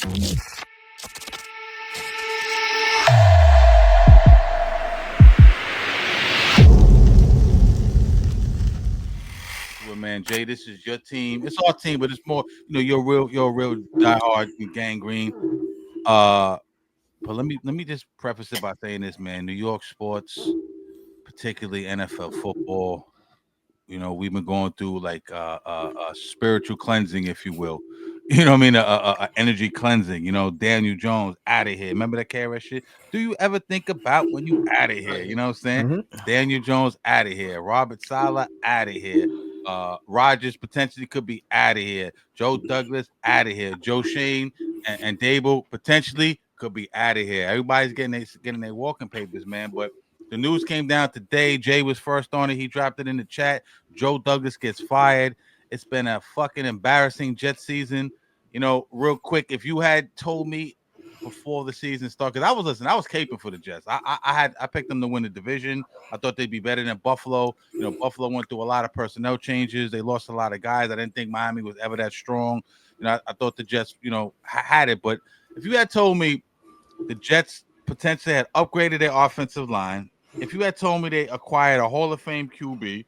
Well, man, Jay, this is your team. It's our team, but it's more, you're a real diehard and gangrene. Uh, but let me just preface it by saying this, man. New York sports, particularly NFL football, we've been going through like a spiritual cleansing, if you will. You know what I mean? A energy cleansing. Daniel Jones out of here. Remember that KRS shit? Do you ever think about when you out of here? You know what I'm saying? Mm-hmm. Daniel Jones out of here. Robert Saleh out of here. Rogers potentially could be out of here. Joe Douglas out of here. Joe Shane and Dable potentially could be out of here. Everybody's getting their walking papers, man. But the news came down today. Jay was first on it. He dropped it in the chat. Joe Douglas gets fired. It's been a fucking embarrassing Jet season. Real quick, if you had told me before the season started, because I was caping for the Jets. I picked them to win the division. I thought they'd be better than Buffalo. Buffalo went through a lot of personnel changes. They lost a lot of guys. I didn't think Miami was ever that strong. I thought the Jets, had it. But if you had told me the Jets potentially had upgraded their offensive line, if you had told me they acquired a Hall of Fame QB,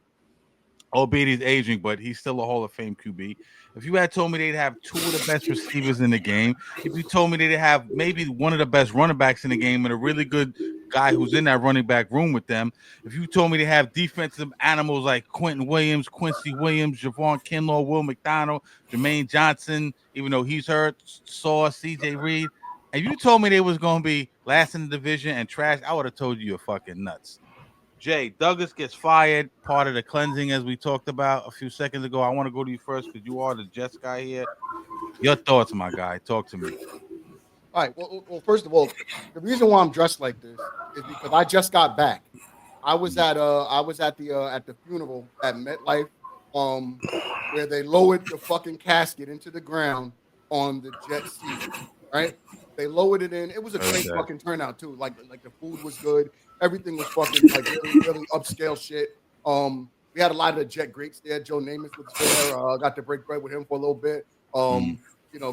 albeit he's aging, but he's still a Hall of Fame QB. If you had told me they'd have two of the best receivers in the game, if you told me they'd have maybe one of the best running backs in the game and a really good guy who's in that running back room with them, if you told me they have defensive animals like Quentin Williams, Quincy Williams, Javon Kinlaw, Will McDonald, Jermaine Johnson, even though he's hurt, Saw, CJ Reed, and you told me they was going to be last in the division and trash, I would have told you you're fucking nuts. Jay, Douglas gets fired, part of the cleansing, as we talked about a few seconds ago. I want to go to you first because you are the Jets guy here. Your thoughts, my guy. Talk to me. All right. Well, first of all, the reason why I'm dressed like this is because I just got back. I was at the funeral at MetLife, where they lowered the fucking casket into the ground on the Jets season. Right? They lowered it in. It was a great fucking turnout too. Like the food was good. Everything was fucking like really, really upscale shit. We had a lot of the Jet greats there. Joe Namath was there. Got to break bread with him for a little bit.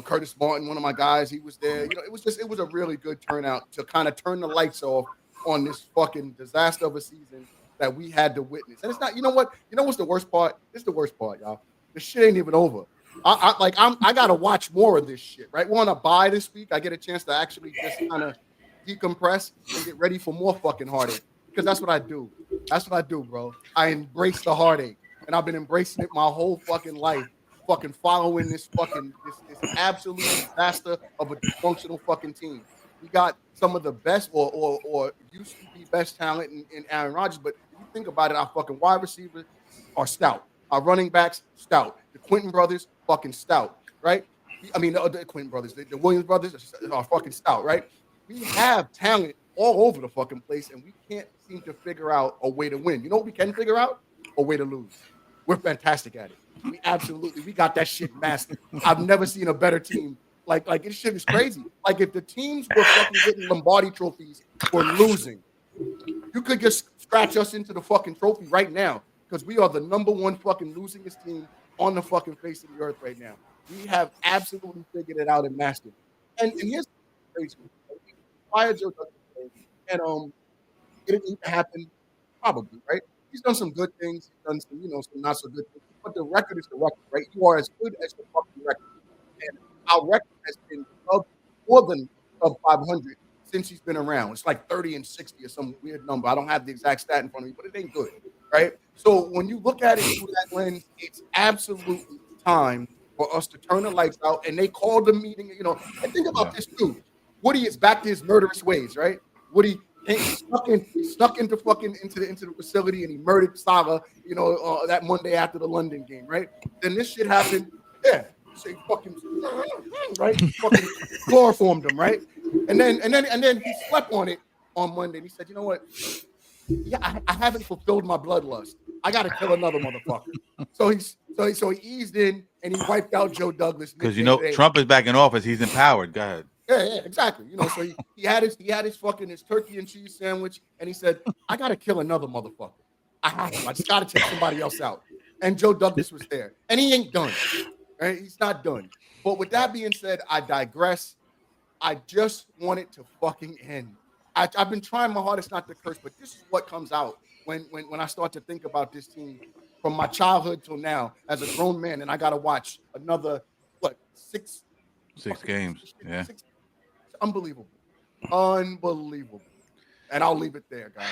Curtis Martin, one of my guys, he was there. It was a really good turnout to kind of turn the lights off on this fucking disaster of a season that we had to witness. And it's not, what's the worst part? It's the worst part, y'all. The shit ain't even over. I gotta watch more of this shit, right? We're on a bye this week. I get a chance to actually just kind of decompress and get ready for more fucking heartache. Because that's what I do. That's what I do, bro. I embrace the heartache. And I've been embracing it my whole fucking life. Fucking following this absolute disaster of a dysfunctional fucking team. We got some of the best or used to be best talent in Aaron Rodgers, but if you think about it, our fucking wide receivers are stout. Our running backs, stout. The Quentin brothers, fucking stout, right? I mean, the Quentin brothers, the Williams brothers are fucking stout, right? We have talent all over the fucking place, and we can't seem to figure out a way to win. You know what we can figure out? A way to lose. We're fantastic at it. We got that shit mastered. I've never seen a better team. Like this shit is crazy. Like if the teams were fucking getting Lombardi trophies for losing, you could just scratch us into the fucking trophy right now because we are the number one fucking losingest team on the fucking face of the earth right now. We have absolutely figured it out and mastered it. And here's crazy. Fired Joe Douglas, and it didn't need to happen, probably, right? He's done some good things. He's done some not so good things. But the record is the record, right? You are as good as the fucking record. And our record has been more than sub 500 since he's been around. It's like 30 and 60 or some weird number. I don't have the exact stat in front of me, but it ain't good, right? So when you look at it through that lens, it's absolutely time for us to turn the lights out. And they called the meeting, and think about this too. Woody is back to his murderous ways, right? Woody snuck into the facility and he murdered Salah, that Monday after the London game, right? Then this shit happened. Yeah, say fucking right, fucking chloroformed him, right? And then he slept on it on Monday. And he said, you know what? Yeah, I haven't fulfilled my bloodlust. I got to kill another motherfucker. So he eased in and he wiped out Joe Douglas because Trump is back in office. He's empowered. Go ahead. Yeah, exactly. So he had his fucking turkey and cheese sandwich, and he said, "I gotta kill another motherfucker. I just gotta take somebody else out." And Joe Douglas was there, and he ain't done. Right? He's not done. But with that being said, I digress. I just want it to fucking end. I've been trying my hardest not to curse, but this is what comes out when I start to think about this team from my childhood till now as a grown man, and I gotta watch another what Six fucking games. Yeah. six. It's unbelievable, unbelievable. And I'll leave it there, guys.